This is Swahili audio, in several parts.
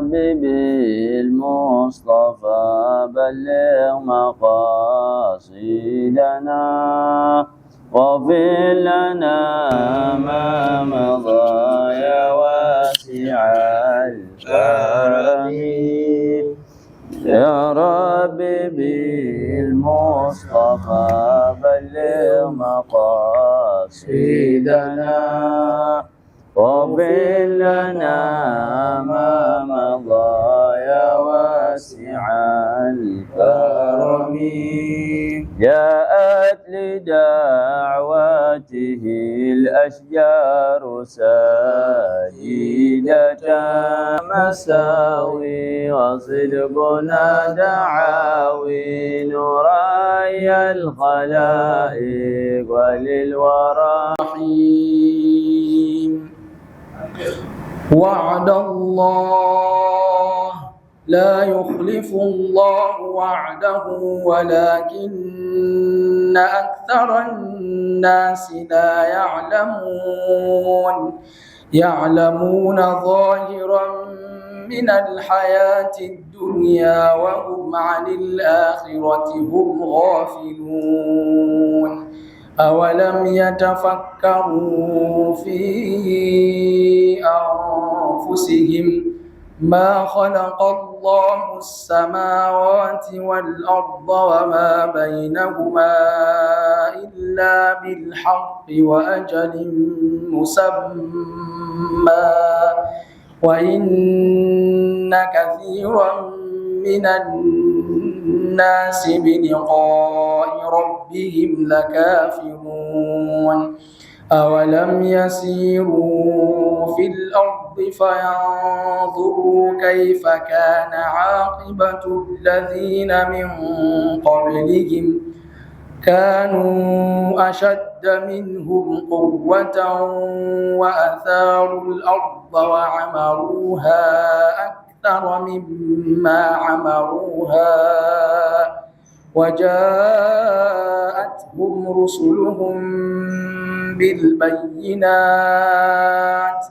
حبيبي المصطفى بلغ مقاصدنا واغفر لنا ما مضى يا واسع الكرم يا ربي بالمصطفى بلغ مقاصدنا واغفر لنا ما مضى يا واسع الكرم جاءت لدعوته الأشجار ساجدة مساوي وصدقنا دعاوي نراي الخلائق وللورى رحيم وعد الله لا يخلف الله وعده ولكن أكثر الناس لا يعلمون ظاهرا من الحياة الدنيا وهم عن الآخرة هم غافلون أولم يتفكروا في أنفسهم ما خلق الله السماوات والأرض وما بينهما إلا بالحق وأجل مسمى وإن كثيرا من الناس بلقاء ربهم لكافرون أولم يسيروا في الأرض فينظروا كيف كان عاقبة الذين من قبلهم كانوا أشد منهم قوة وأثاروا الأرض وعمروها أكثر مما عمروها وجاءتهم رسلهم بالبينات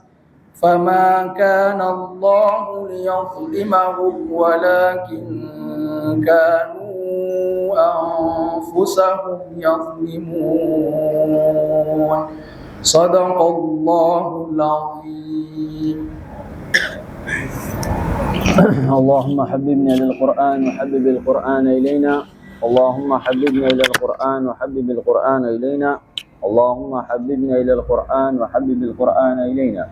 فما كان الله ليظلمهم ولكن كانوا أنفسهم يظلمون صدق الله العظيم. اللهم حببنا للقرآن وحبب القرآن إلينا اللهم حببنا إلى القرآن وحبب القرآن إلينا اللهم حببنا إلى القرآن وحبب القرآن إلينا.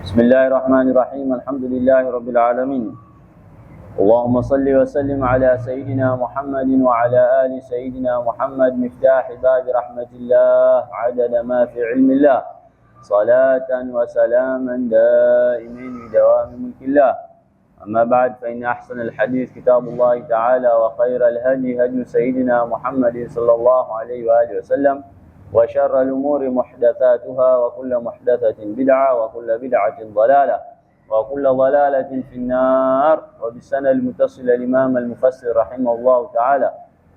بسم الله الرحمن الرحيم. الحمد لله رب العالمين. اللهم صل وسلم على سيدنا محمد وعلى آل سيدنا محمد مفتاح باب رحمة الله عدد ما في علم الله صلاة وسلاما دائمين بدوام ملك الله. أما بعد فإن أحسن الحديث كتاب الله تعالى وخير الهدي هدي سيدنا محمد صلى الله عليه وآله وسلم وشر الأمور محدثاتها وكل محدثة بدعة وكل بدعة ضلالة وكل ضلالة في النار. وبالسنة المتصلة الإمام المفسر رحمه الله تعالى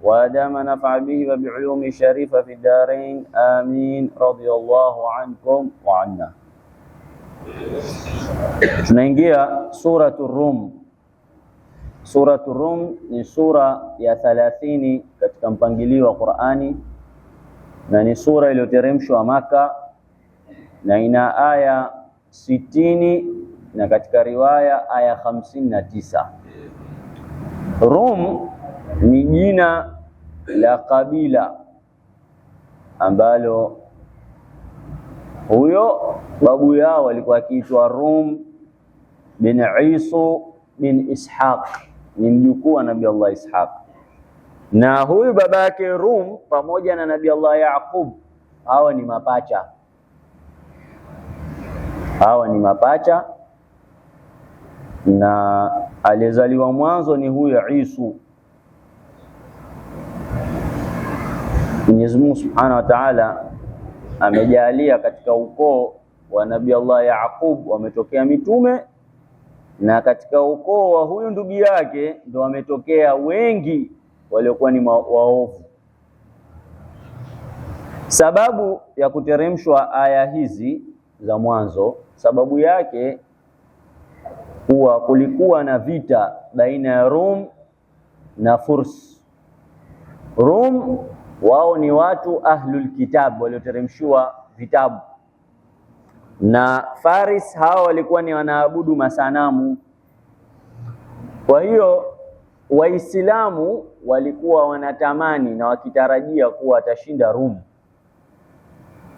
وأدام نفع به وبعلوم شريفة في الدارين آمين رضي الله عنكم وعنا. Tunaingia Suratul Rum. Suratul Rum ni sura ya 30 katika mpangilio wa Qur'ani na ni sura iliyoteremshwa Maka na ina aya 60 na katika riwaya aya 59. Rum ni jina la kabila ambalo huyo babu yao alikuwa akiitwa Rum bin Isu bin Ishaq, ni mjukuu wa Nabii Allah Ishaq. Na huyu baba yake Rum pamoja na Nabii Allah Yaqub, hawa ni mapacha. Hawa ni mapacha, na alizaliwa mwanzo ni huyu Isu. Mwenyezi Mungu Subhanahu wa Ta'ala amejalia katika ukoo wa Nabii Allah Yaqub wametokea mitume, na katika ukoo wa huyu ndugu yake ndio wametokea wengi waliokuwa ni waovu. Sababu ya kuteremshwa aya hizi za mwanzo, sababu yake kuwa kulikuwa na vita baina ya Rum na Furs. Rum wao ni watu ahlul kitab walioteremshiwa vitabu, na Faris hao walikuwa ni wanaabudu masanamu. Kwa hiyo Waislamu walikuwa wanatamani na wakitarajia kuwa atashinda Rum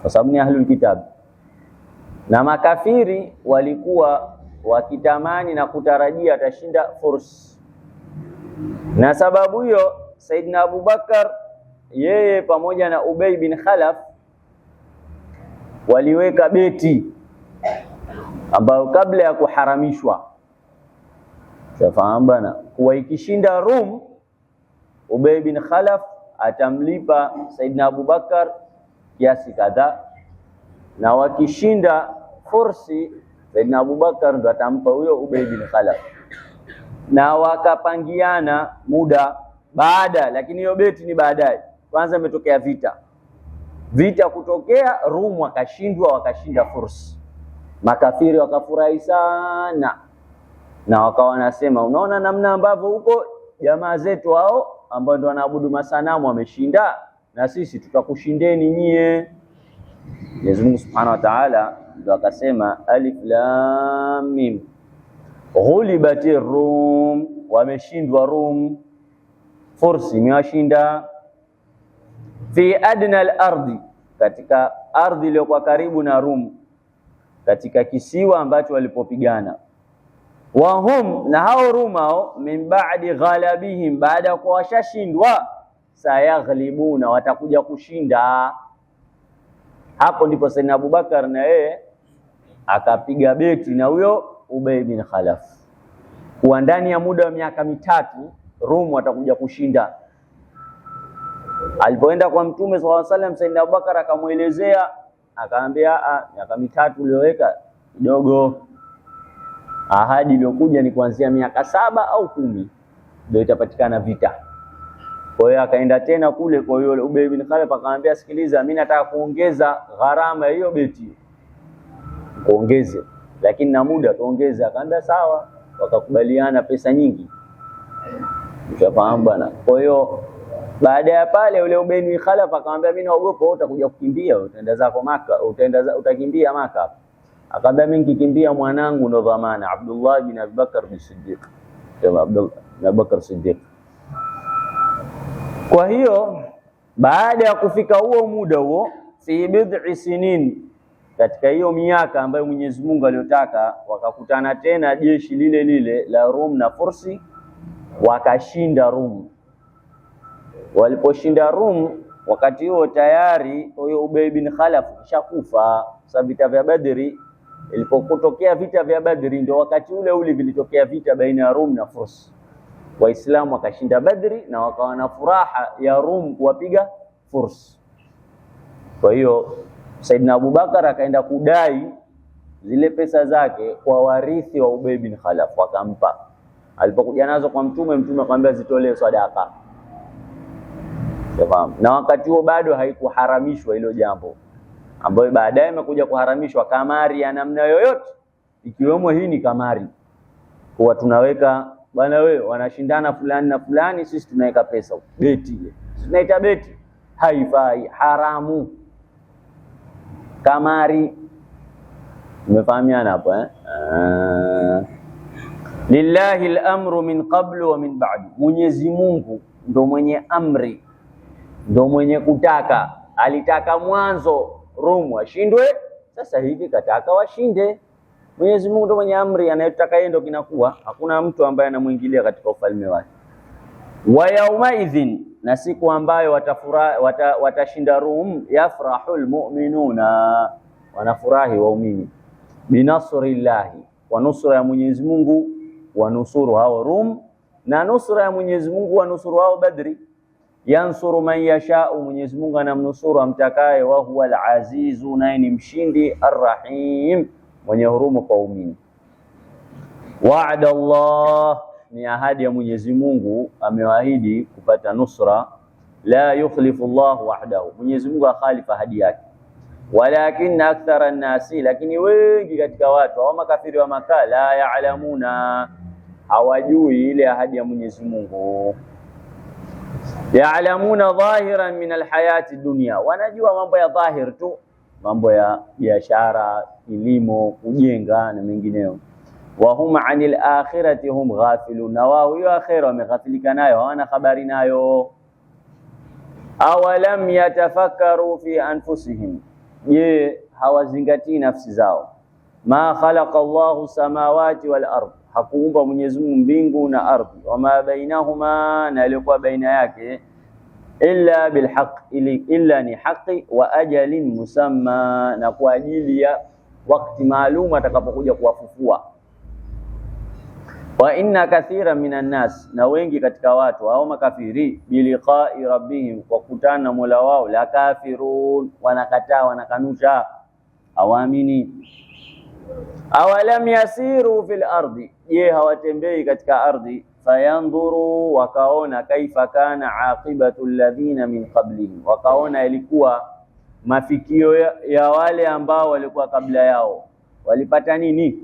kwa sababu ni ahlul kitab, na makafiri walikuwa wakitamani na kutarajia atashinda Furs. Na sababu hiyo Saidina Abu Bakar yeye pamoja na Ubay bin Khalaf waliweka beti ambayo kabla ya kuharamishwa, safahamu bana, kuwa ikishinda Rum Ubay bin Khalaf atamlipa Saidina Abu Bakar kiasi kadhaa, na wakishinda Fursi Saidina Abu Bakar ndo atampa huyo Ubay bin Khalaf. Na wakapangiana muda baada, lakini hiyo beti ni baadaye. Kwanza imetokea vita kutokea, Rum wakashindwa, wakashinda Fursi. Makafiri wakafurahi sana na wakawa wanasema, unaona namna ambavyo huko jamaa zetu hao ambao ndio wanaabudu masanamu wameshinda, na sisi tutakushindeni nyie. Mwenyezi Mungu Subhanahu wa Ta'ala ndio akasema alif lam mim ghulibatir rum, wameshindwa Rum, Fursi imewashinda. Fi adna al-ardi, katika ardhi iliyokuwa karibu na Rum, katika kisiwa ambacho walipopigana. Wahum, na hao Rum hao, min ba'di ghalabihim, baada ya kuwa washashindwa, sayaghlibuna, watakuja kushinda. Hapo ndipo Sayyidina Abubakar na yeye akapiga beti na huyo Ubay bin Khalaf kuwa ndani ya muda wa miaka 3 Rum watakuja kushinda. Alipoenda kwa Mtume sallallahu alaihi wasallam, Sayyidina Abubakar akamuelezea, akaambia miaka 3 ulioweka kidogo, ahadi iliyokuja ni kuanzia miaka 7 au 10 ndio itapatikana vita. Kwa hiyo akaenda tena kule, kwa hiyo Ubay bin Khalaf akamwambia, sikiliza, mimi nataka kuongeza gharama hiyo beti, kuongeze, lakini na muda tuongeze. Akaambia sawa, wakakubaliana pesa nyingi. Ushafahamu bwana. Kwa hiyo baada ya pale yule Ubay bin Khalaf akamwambia, mimi naogopa wewe utakuja kukimbia, utaenda zako Maka, utakimbia Maka. Akamwambia, mimi nikikimbia mwanangu ndo dhamana, Abdullah bin Abi Bakar bin Siddiq, kama Abdullah bin Abi Bakar Siddiq. Kwa hiyo baada ya kufika huo muda huo, fi bid'i sinin, katika hiyo miaka ambayo Mwenyezi Mungu aliyotaka, wakakutana tena jeshi lile lile la Rum na Fursi, wakashinda Rum. Waliposhinda Rum, wakati huo tayari huyo Ubay bin Khalaf kishakufa. Sababu vita vya Badri, ilipotokea vita vya Badri ndio wakati ule ule vilitokea vita baina ya Rum na Fursi. Waislamu wakashinda Badri na wakawa na furaha ya Rum kuwapiga Fursi. Kwa hiyo Saidina Abubakar akaenda kudai zile pesa zake kwa warithi wa Ubay bin Khalaf, wakampa. Alipokuja nazo kwa Mtume, Mtume akamwambia zitolee sadaka. Na wakati huo bado haikuharamishwa hilo jambo, ambayo baadaye imekuja kuharamishwa kamari ya namna yoyote, ikiwemo hii ni kamari, kwa tunaweka bwana wewe wanashindana fulani na fulani, sisi tunaweka pesa, beti. Tunaita beti, haifai, haramu, kamari. Umefahamiana hapo Lillahi al-amru min qablu wa min ba'du, Mwenyezi Mungu ndo mwenye amri, ndo mwenye kutaka. Alitaka mwanzo Rum washindwe, sasa hivi kataka washinde. Mwenyezi Mungu ndo mwenye amri, anayetaka yeye ndo kinakuwa. Hakuna mtu ambaye anamuingilia katika ufalme wake. Wa yauma idhin, na siku ambayo watashinda Rum, yafrahul mu'minuna, wanafurahi waumini, binasrillahi, wa nusra ya Mwenyezi Mungu, wa nusuru hao Rum, na nusra ya Mwenyezi Mungu wa nusuru hao Badri. Yansuru man yasha'u, Mwenyezi Mungu anamnusuru amtakaye, wa huwa al-azizu, naye ni mshindi, ar-rahim, mwenye huruma kwa waumini. Wa'ada Allah, ni ahadi ya Mwenyezi Mungu, amewaahidi kupata nusra. La yukhlifu Allah wa'dahu, Mwenyezi Mungu akhalifa ahadi yake. walakin akthara an-nasi, lakini wengi katika watu au makafiri wa Maka, la ya'lamuna, hawajui ile ahadi ya Mwenyezi Mungu. Ya'lamuna dhahiran min alhayati dunya, wanajua mambo ya dhahir tu, mambo ya biashara, kilimo, kujenga na mengineyo. Wa hum anil akhirati hum ghafilun, na wao hiyo akhira wameghafilika nayo, hawana habari nayo. Awalam yatafakkaru fi anfusihim, je, hawazingatii nafsi zao? Ma khalaqa Allahu samawati wal ardh, hakuumba Mwenyezi Mungu mbingu na ardhi, wama bainahuma, na yalikuwa baina yake, illa bilhaq, illa ni haki, wa ajalin musamma, na kwa ajili ya wakati maalum atakapokuja kuwafufua. Wa inna kathira minan nas, na wengi katika watu au makafiri, biliqa'i rabbihim, kwa kukutana na Mola wao, la kafirun, wanakataa, wanakanusha, hawaamini. Awalam yasiru fil ardi, je, hawatembei katika ardhi, fayandhuru, wakaona, kaifa kana aqibatu alladhina min qablihim, wakaona ilikuwa mafikio ya wale ambao walikuwa kabla yao, walipata nini?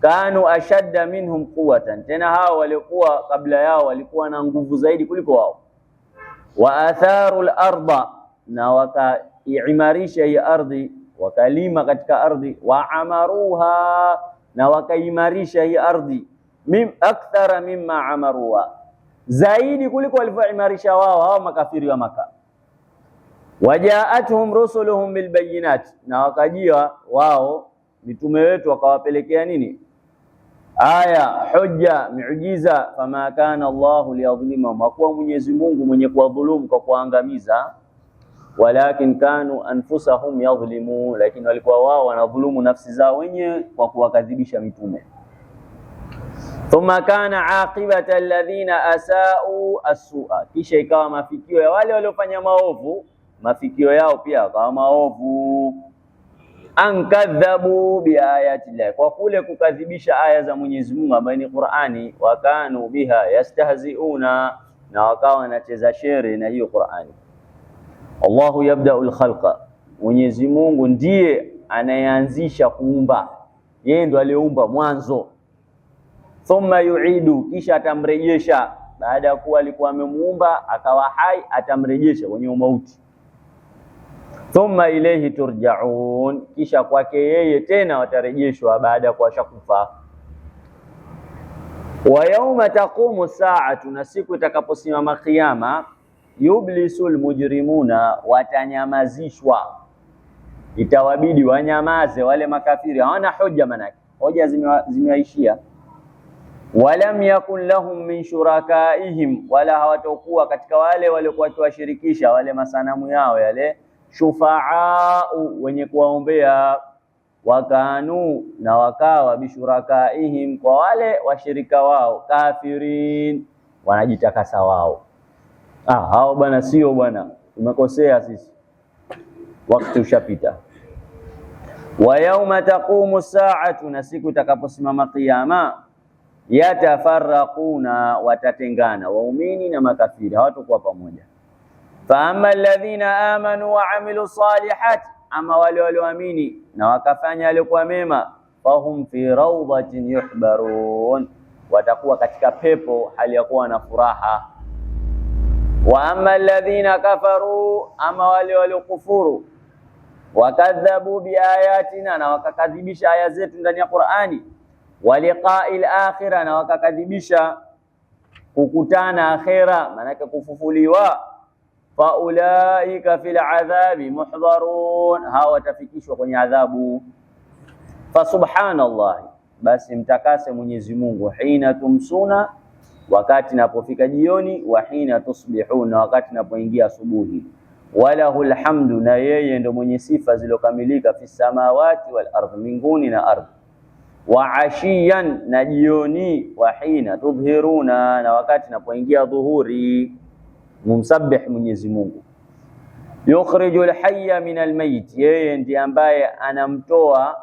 Kanu ashadda minhum quwwatan, tena hao walikuwa kabla yao walikuwa na nguvu zaidi kuliko wao. Wa atharu al-ardha, na wakaimarisha hii ardhi, wakalima katika ardhi. Wa amaruha, na wakaimarisha hii ardhi, akthara mimma amaruha, zaidi kuliko walivyoimarisha wao hao makafiri wa Maka. Wajaatuhum rusuluhum bilbayinat, na wakajia wao mitume wetu wakawapelekea nini? Aya, hujja, miujiza. Fama kana Allahu liyadhlimahum, hakuwa Mwenyezi Mungu mwenye kuwadhulumu kwa kuangamiza, walakin kanu anfusahum yadhlimun, lakini walikuwa wao wanadhulumu nafsi zao wenyewe kwa kuwakadhibisha mitume. Thumma kana aqibata alladhina asau as-su'a, kisha ikawa mafikio ya wale waliofanya maovu, mafikio yao pia yakawa maovu. Ankadhabu biayati Allah, kwa kule kukadhibisha aya za Mwenyezi Mungu ambayo ni Qur'ani. Wakanu biha yastahziuna, na wakawa wanacheza shere na hiyo Qur'ani. Allahu yabda'ul khalqa, Mwenyezi Mungu ndiye anayeanzisha kuumba, yeye ndo aliyeumba mwanzo. Thumma yu'idu, kisha atamrejesha, baada ya kuwa alikuwa amemuumba akawa hai, atamrejesha kwenye mauti. Thumma ilayhi turja'un, kisha kwake yeye tena watarejeshwa baada ya kuwashakufa. Wa yawma taqumu sa'atu, na siku itakaposimama kiyama, yublisul mujrimuna, watanyamazishwa, itawabidi wanyamaze wale makafiri, hawana hoja, manake hoja zimewaishia. Walam yakun lahum min shurakaihim, wala hawatakuwa katika wale waliokuwa tuwashirikisha wale masanamu yao yale, shufaa, wenye kuwaombea. Wakanu, na wakawa, bishurakaihim, kwa wale washirika wao, kafirin, wanajitakasa wao. Hao bwana sio bwana, tumekosea sisi, wakati ushapita. Wa yawma taqumu sa'atu, na siku itakaposimama kiyama, yatafarraquna, watatengana, waumini na makafiri, hawatakuwa pamoja. Fa amma alladhina amanu wa amilu salihati, ama wale walioamini na wakafanya yaliokuwa mema, fahum fi rawdatin yuhbarun, watakuwa katika pepo hali ya kuwa na furaha. Wa amma alladhina kafaru, ama wale waliokufuru, wakadhabu biayatina, na wakakadhibisha aya zetu ndani ya Qur'ani, wa liqa'il akhirah, na wakakadhibisha kukutana akhira, maana kufufuliwa. Fa ulaika fil adhabi muhdharun, hawa watafikishwa kwenye adhabu. Fa subhanallah, basi mtakase Mwenyezi Mungu, hina tumsuna, wakati napofika jioni, wa hina tusbihuna, wakati napoingia asubuhi. Walahul hamdu, na yeye ndo mwenye sifa zilokamilika, fi samawati wal ardh, mbinguni na ardhi. Wa ashiyan, na jioni, wa hina tudhhiruna, na wakati napoingia dhuhuri, mumsabbih Mwenyezi Mungu. Yukhrijul hayya minal mayit, yeye ndiye ambaye anamtoa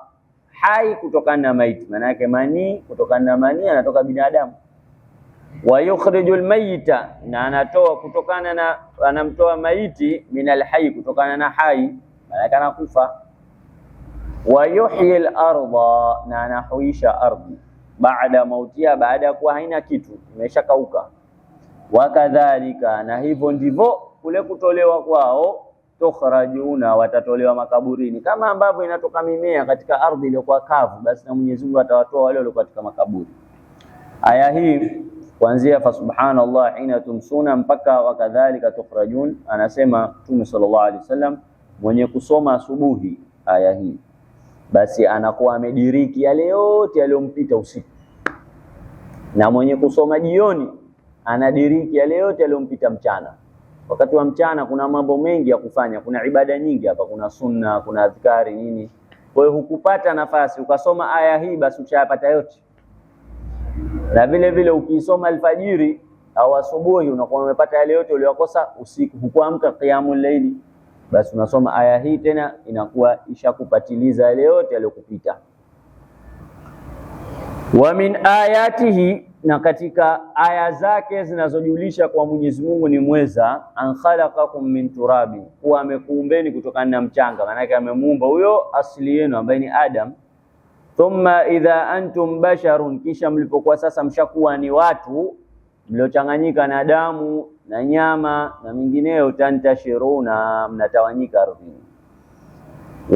hai kutokana na maiti, maana yake manii, kutokana na manii anatoka binadamu. Wa yukhrijul mayita, na anatoa kutokana na, anamtoa maiti, minal hayy, kutokana na hai, maana yake anakufa. wa yuhyi al-ardha, na anahuisha ardhi baada mautia, baada ya kuwa haina kitu, imeshakauka. Wakadhalika, na hivyo ndivyo kule kutolewa kwao, tukhrajuna, watatolewa makaburini. Kama ambavyo inatoka mimea katika ardhi iliyokuwa kavu, basi na Mwenyezi Mungu atawatoa wale walio katika makaburi. Aya hii kuanzia fa subhanallah hina tumsuna mpaka wakadhalika tukhrajun, anasema Mtume sallallahu alaihi wasallam, mwenye kusoma asubuhi aya hii basi anakuwa amediriki yale yote yaliyompita usiku, na mwenye kusoma jioni anadiriki yale yote yaliyompita mchana. Wakati wa mchana kuna mambo mengi ya kufanya, kuna ibada nyingi hapa, kuna sunna, kuna adhkari nini. Kwa hiyo hukupata nafasi ukasoma aya hii, basi utayapata yote. Na vile vile ukisoma alfajiri au asubuhi, unakuwa umepata yale yote uliyokosa usiku, hukuamka qiyamul layli, basi unasoma aya hii tena, inakuwa ishakupatiliza yale yote yaliyokupita. Wa min ayatihi, na katika aya zake zinazojulisha kwa Mwenyezi Mungu ni mweza, an khalaqakum min turabi, kuwa amekuumbeni kutokana na mchanga. Maana yake amemuumba huyo asili yenu ambaye ni Adam. Thumma idha antum basharun, kisha mlipokuwa sasa mshakuwa ni watu mliochanganyika na damu na nyama na mingineyo, tantashiruna, mnatawanyika ardhini.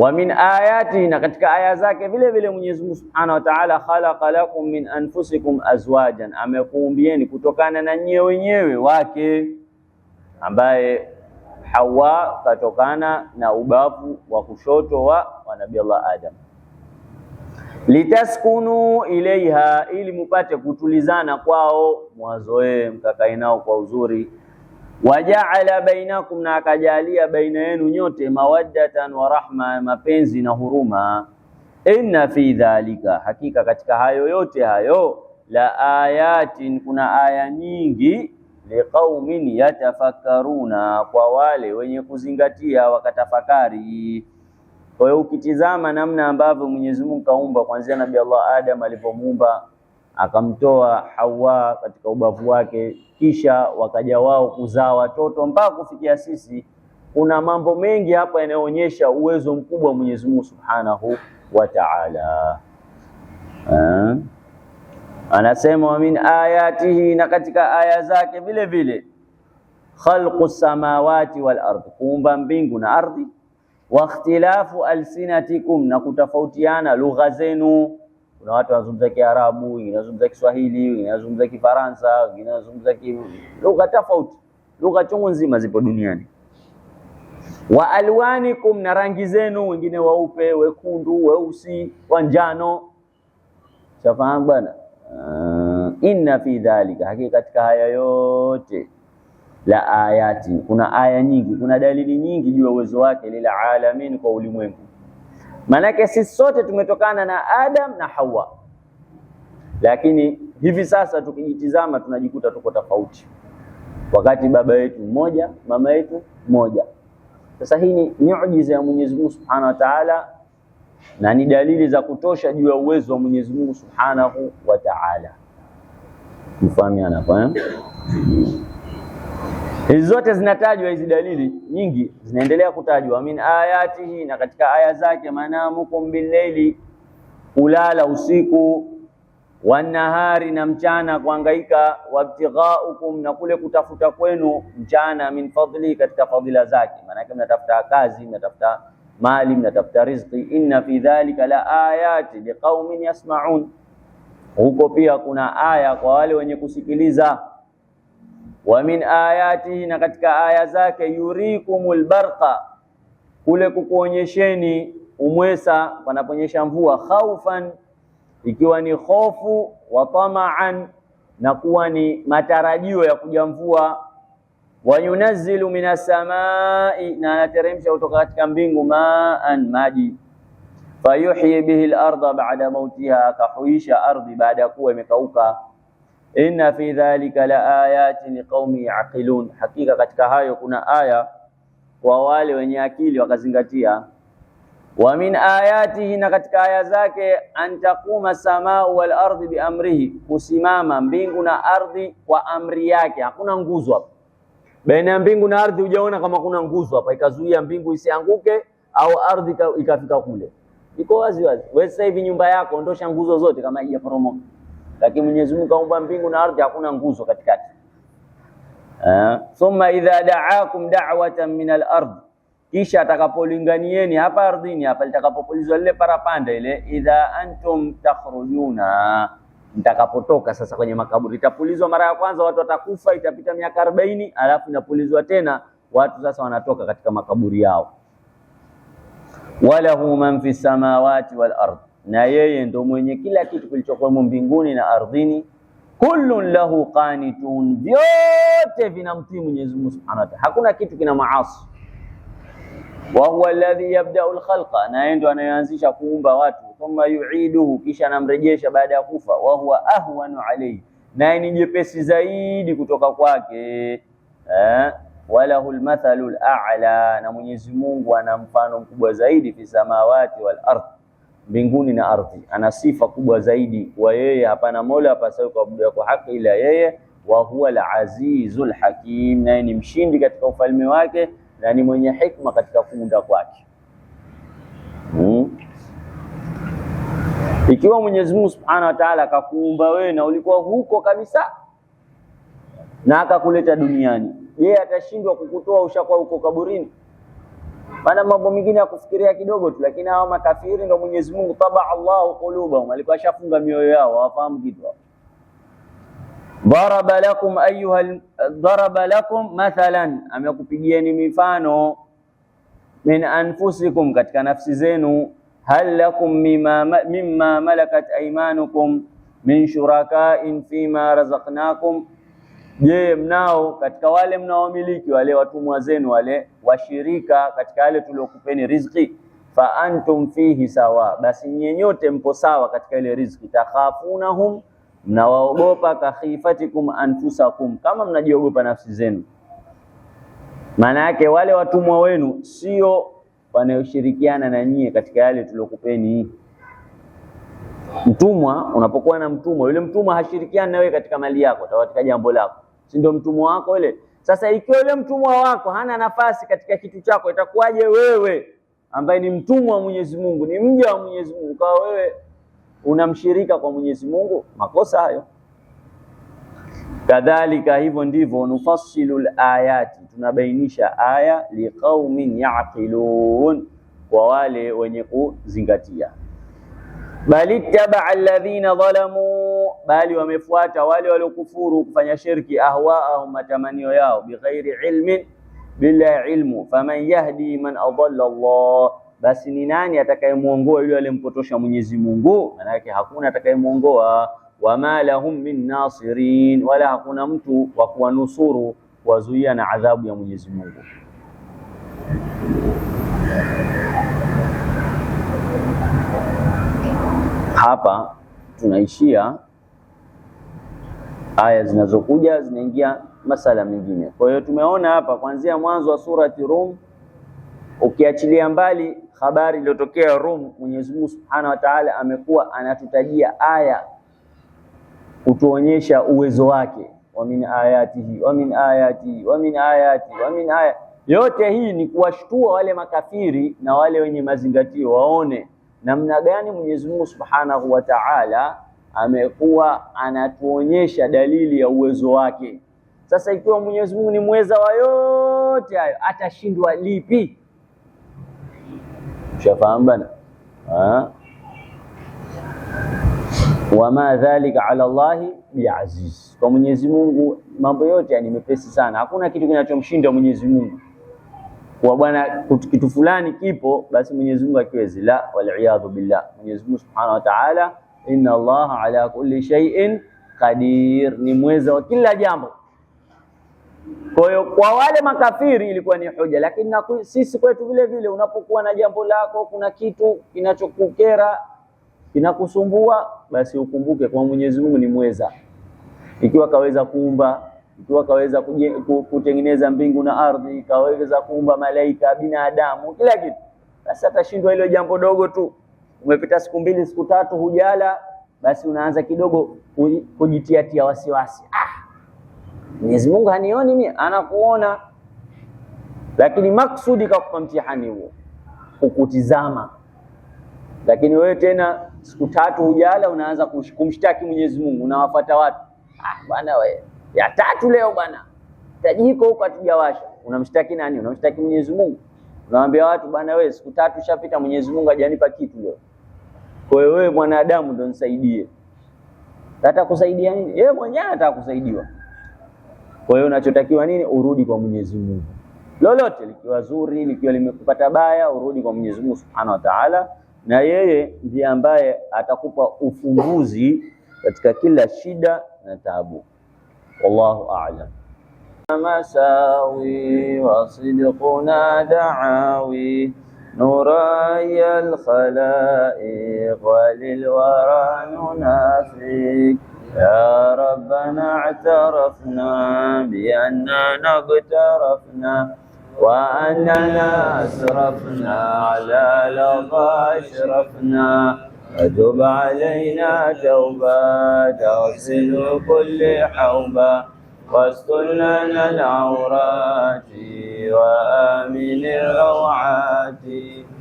Wa min ayati, na katika aya zake vile vile Mwenyezi Mungu Subhanahu wa Ta'ala, khalaqa lakum min anfusikum azwajan, amekuumbieni kutokana na nyewe wenyewe wake, ambaye Hawa katokana na ubavu wa kushoto wa Nabii Allah Adam. Litaskunu ilaiha, ili mupate kutulizana kwao, mwazoee mkakae nao kwa uzuri. Wajaala bainakum, na akajalia baina yenu nyote, mawaddatan wa rahma, mapenzi na huruma. Inna fi dhalika, hakika katika hayo yote hayo, la ayatin, kuna aya nyingi, liqaumin yatafakkaruna, kwa wale wenye kuzingatia wakatafakari. Kwa hiyo ukitizama namna ambavyo Mwenyezi Mungu kaumba kuanzia Nabii Allah Adam alipomuumba, akamtoa Hawa katika ubavu wake, kisha wakaja wao kuzaa watoto mpaka kufikia sisi, kuna mambo mengi hapa yanayoonyesha uwezo mkubwa wa Mwenyezi Mungu Subhanahu wa Ta'ala. Anasema wa min ayatihi, na katika aya zake vile vile, khalqu samawati wal ardh, kuumba mbingu na ardhi, wa ikhtilafu alsinatikum, na kutofautiana lugha zenu. Kuna watu wanazungumza Kiarabu, wengine wanazungumza Kiswahili, wengine wanazungumza Kifaransa, wengine wanazungumza lugha tofauti. Lugha chungu nzima zipo duniani. Wa alwanikum, na rangi zenu, wengine weupe, wekundu, weusi, wa njano. Shafahamu bwana? Inna fi dhalika, hakika katika haya yote, la ayati, kuna aya nyingi, kuna dalili nyingi juu ya uwezo wake, lila alamin, kwa ulimwengu. Manake sisi sote tumetokana na Adam na Hawa, lakini hivi sasa tukijitizama tunajikuta tuko tofauti, wakati baba yetu mmoja, mama yetu mmoja. Sasa hii ni miujiza ya Mwenyezi Mungu Subhanahu wa Ta'ala, na ni dalili za kutosha juu ya uwezo wa Mwenyezi Mungu Subhanahu wa Ta'ala. Mfahamiana hapa? Hizi zote zinatajwa, hizi dalili nyingi zinaendelea kutajwa. Min ayatihi, na katika aya zake, manamukum bil-laili, kulala usiku, wan-nahari, na mchana kuhangaika, wabtighaukum, na kule kutafuta kwenu mchana, min fadli, katika fadhila zake. Maana yake mnatafuta kazi, mnatafuta mali, mnatafuta riziki. Inna fi dhalika la ayati liqaumin yasma'un, huko pia kuna aya kwa wale wenye kusikiliza. Wa min ayatihi, na katika aya zake, yurikumul barqa, kule kukuonyesheni umwesa panaponyesha mvua, khaufan, ikiwa ni hofu, wa tama'an, na kuwa ni matarajio ya kuja mvua. Wa yunazzilu minas samai, na anateremsha kutoka katika mbingu, ma'an, maji, fayuhyi bihi al-ardha ba'da mautiha, akahuisha ardhi baada ya kuwa imekauka. Inna fi dhalika la ayatin liqaumin yaqilun, hakika katika hayo kuna aya kwa wale wenye akili wakazingatia. Wa min ayatihi, na katika aya zake, an taquma samau wal ardi bi amrihi, kusimama mbingu na ardhi kwa amri yake. Hakuna nguzo hapa baina ya mbingu na ardhi, hujaona kama kuna nguzo hapa ikazuia mbingu isianguke au ardhi ikafika kule. iko wazi wazi. Wewe sasa hivi nyumba yako ondosha nguzo zote kama haijaporomoka, lakini Mwenyezi Mungu kaumba mbingu na ardhi, hakuna nguzo katikati. Thumma idha da'akum da'watan min al-ard, kisha atakapolinganieni hapa ardhini, hapa litakapopulizwa lile parapanda ile, idha antum takhrujuna, mtakapotoka sasa kwenye makaburi. Itapulizwa mara ya kwanza, watu watakufa, itapita miaka 40, alafu inapulizwa tena, watu sasa wanatoka katika makaburi yao. Walahu man fi samawati wal ard, na yeye ndo mwenye kila kitu kilichokuwa mbinguni na ardhini. Kullun lahu qanitun, vyote vinamtii Mwenyezi Mungu Subhanahu wa Ta'ala, hakuna kitu kina maasi. Wa huwa alladhi yabda'u al-khalqa, na yeye ndo anayeanzisha kuumba watu. Thumma yu'iduhu, kisha anamrejesha baada ya kufa. Wa huwa ahwanu alayhi, naye ni jepesi zaidi kutoka kwake. Walahu al-mathalu al-a'la, na Mwenyezi Mungu ana mfano mkubwa zaidi, fi samawati wal ardh, mbinguni na ardhi. Ana sifa kubwa zaidi kwa yeye, hapana mola apasaye kuabudiwa kwa haki ila yeye. Wa huwa al-azizul hakim, naye ni mshindi katika ufalme wake na ni mwenye hikma katika kuunda kwake. Ikiwa Mwenyezi Mungu Subhanahu wa Ta'ala akakuumba wewe na ulikuwa huko kabisa na akakuleta duniani, yeye atashindwa kukutoa ushakuwa huko kaburini? Maana mambo mengine ya kufikiria kidogo tu, lakini hao makafiri ndio Mwenyezi Mungu taba Allahu qulubahum, alikuwa shafunga mioyo yao, hawafahamu kitu. Daraba lakum mathalan, amekupigieni mifano, min anfusikum, katika nafsi zenu, hal lakum mimma malakat aymanukum min shurakain fima razaqnakum, je, mnao katika wale mnaomiliki wale watumwa zenu wale washirika katika wale tuliokupeni riziki, fa antum fihi sawa, basi nyenyote mpo sawa katika ile riziki. Takhafunahum, mnawaogopa, kakhifatikum anfusakum, kama mnajiogopa nafsi zenu. Maana yake wale watumwa wenu sio wanaoshirikiana na nyie katika yale tuliokupeni. Mtumwa, unapokuwa na mtumwa, yule mtumwa hashirikiani na wewe katika mali yako, katika jambo lako, si ndio mtumwa wako yule? Sasa ikiwa yule mtumwa wako hana nafasi katika kitu chako, itakuwaje wewe ambaye ni mtumwa wa Mwenyezi Mungu, ni mja wa Mwenyezi Mungu, kwa wewe unamshirika kwa Mwenyezi Mungu? Makosa hayo. Kadhalika, hivyo ndivyo, nufasilul ayati, tunabainisha aya, liqaumin yaqilun, kwa wale wenye kuzingatia. Bali tabaa alladhina dhalamu, bali wamefuata wale waliokufuru kufanya shirki, ahwaahum, matamanio yao, bighairi ilmin, bila ilmu. Faman yahdi man adalla Allah, basi ni nani atakayemuongoa yule aliyempotosha Mwenyezi Mungu? Maana yake hakuna atakayemuongoa. Wama lahum min nasirin, wala hakuna mtu wa kuwanusuru kuwazuia na adhabu ya Mwenyezi Mungu. Hapa tunaishia, aya zinazokuja zinaingia masala mengine. Kwa hiyo tumeona hapa kuanzia mwanzo wa surati Rum, ukiachilia mbali habari iliyotokea Rum, Mwenyezi Mungu Subhanahu wa Ta'ala amekuwa anatutajia aya kutuonyesha uwezo wake. Wa min ayatihi wa min ayatihi wa min ayatihi wa min ayatihi. Yote hii ni kuwashtua wale makafiri na wale wenye mazingatio, waone namna gani Mwenyezi Mungu Subhanahu wa Ta'ala amekuwa anatuonyesha dalili ya uwezo wake. Sasa ikiwa Mwenyezi Mungu ni mweza wa yote hayo, atashindwa lipi? Ushafahamu bana? Wama dhalika ala Allahi biaziz, kwa Mwenyezi Mungu mambo yote ni mepesi sana, hakuna kitu kinachomshinda Mwenyezi Mungu. Kwa bwana kitu fulani kipo, basi Mwenyezi Mungu akiwezi, la, wal billah. Mwenyezi Mungu Subhanahu wa Ta'ala, inna Allaha ala kulli shay'in qadir, ni mweza wa kila jambo. Kwa hiyo kwa wale makafiri ilikuwa ni hoja, lakini na sisi kwetu vile vile, unapokuwa na jambo lako, kuna kitu kinachokukera, kinakusumbua, basi ukumbuke kwa Mwenyezi Mungu ni mweza. Ikiwa kaweza kuumba, ikiwa kaweza kutengeneza mbingu na ardhi, kaweza kuumba malaika, binadamu, kila kitu, basi atashindwa hilo jambo dogo tu. Umepita siku 2 siku 3 hujala, basi unaanza kidogo kujitiatia wasiwasi. Mwenyezi Mungu hanioni mimi? Anakuona. Lakini maksudi kakupa mtihani huo, kukutizama. Lakini wewe tena siku 3 hujala unaanza kumshtaki Mwenyezi Mungu, unawafuata watu. Bwana wewe, ya 3 leo bwana. Tajiko huko hatujawasha. Unamshtaki nani? Unamshtaki Mwenyezi Mungu. Unawaambia watu bwana wewe, siku 3 shapita, Mwenyezi Mungu hajanipa kitu leo. Kwa hiyo wewe mwanadamu ndio nisaidie. Hata kusaidia nini? Yeye mwenyewe anataka kusaidiwa. Kwa hiyo unachotakiwa nini? Urudi kwa Mwenyezi Mungu. Lolote likiwa zuri, likiwa limekupata baya, urudi kwa Mwenyezi Mungu Subhanahu wa Ta'ala, na yeye ndiye ambaye atakupa ufumbuzi katika kila shida na taabu. Wallahu a'lam. مساوي وصدقنا دعاوي نراي الخلائق وللورى ننافيك يا ربنا اعترفنا بأننا اغترفنا وأننا أسرفنا على لظى أشرفنا فتب علينا توبة تغسل كل حوبة واستر لنا العورات وآمن الروعات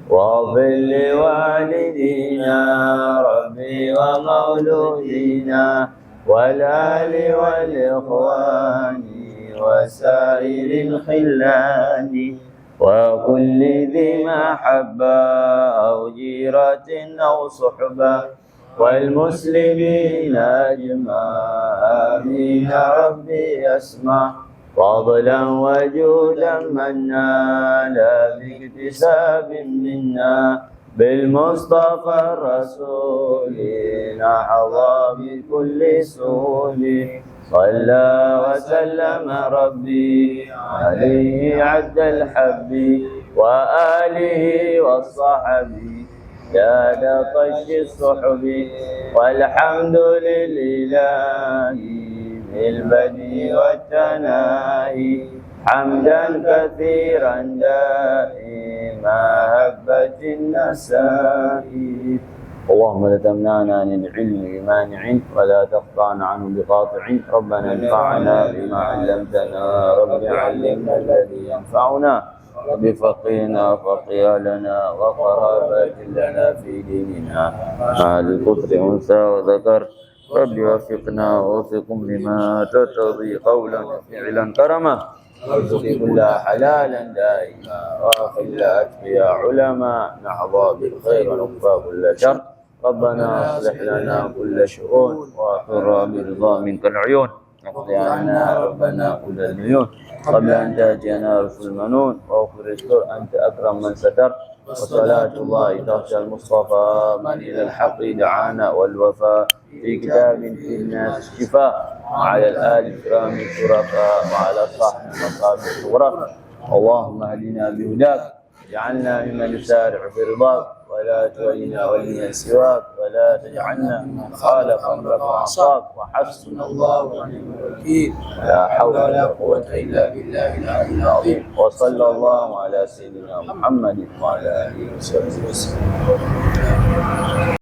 واغفر لوالدينا ربي ومولودينا والآل والإخوان وسائر الخلان وكل ذي محبة أو جيرة أو صحبة والمسلمين أجمع آمين ربي أسمع فضلا وجودا منا لا باكتساب منا بالمصطفى الرسول نحظى بكل سهول صلى وسلم ربي عليه عد الحب وآله والصحب يا لطش الصحب والحمد لله بالبدء والثناء حمدا كثيرا دائما هبت النساء اللهم لا تمنعنا عن العلم بمانع ولا تقطعنا عنه بقاطع ربنا انفعنا بما علمتنا رب علمنا الذي ينفعنا وبفقهنا فقيا لنا وقرابات لنا في ديننا مع الكفر أنثى وذكر رب وفقنا ووفقهم لما ترتضي قولا فعلا كرما وارزق كل حلالا دائما واغفر لأتقياء علماء نحظى بالخير ونكفى كل شر ربنا اصلح لنا كل شؤون واقر برضا منك العيون اقضي عنا ربنا كل المليون قبل أن تأتينا رسل المنون واغفر الستر أنت أكرم من ستر وصلاة الله تخشى المصطفى من إلى الحق دعانا والوفاء في كتاب في الناس الشفاء وعلى الآل الكرام الشرفاء وعلى الصحب المصاب الغرق اللهم اهدنا بهداك اجعلنا ممن يسارع في رضاك ولا تولنا وليا سواك ولا تجعلنا ممن خالف امرك وعصاك وحسبنا الله ونعم الوكيل لا حول ولا قوه الا بالله العلي العظيم وصلى الله على سيدنا محمد وعلى اله وصحبه وسلم.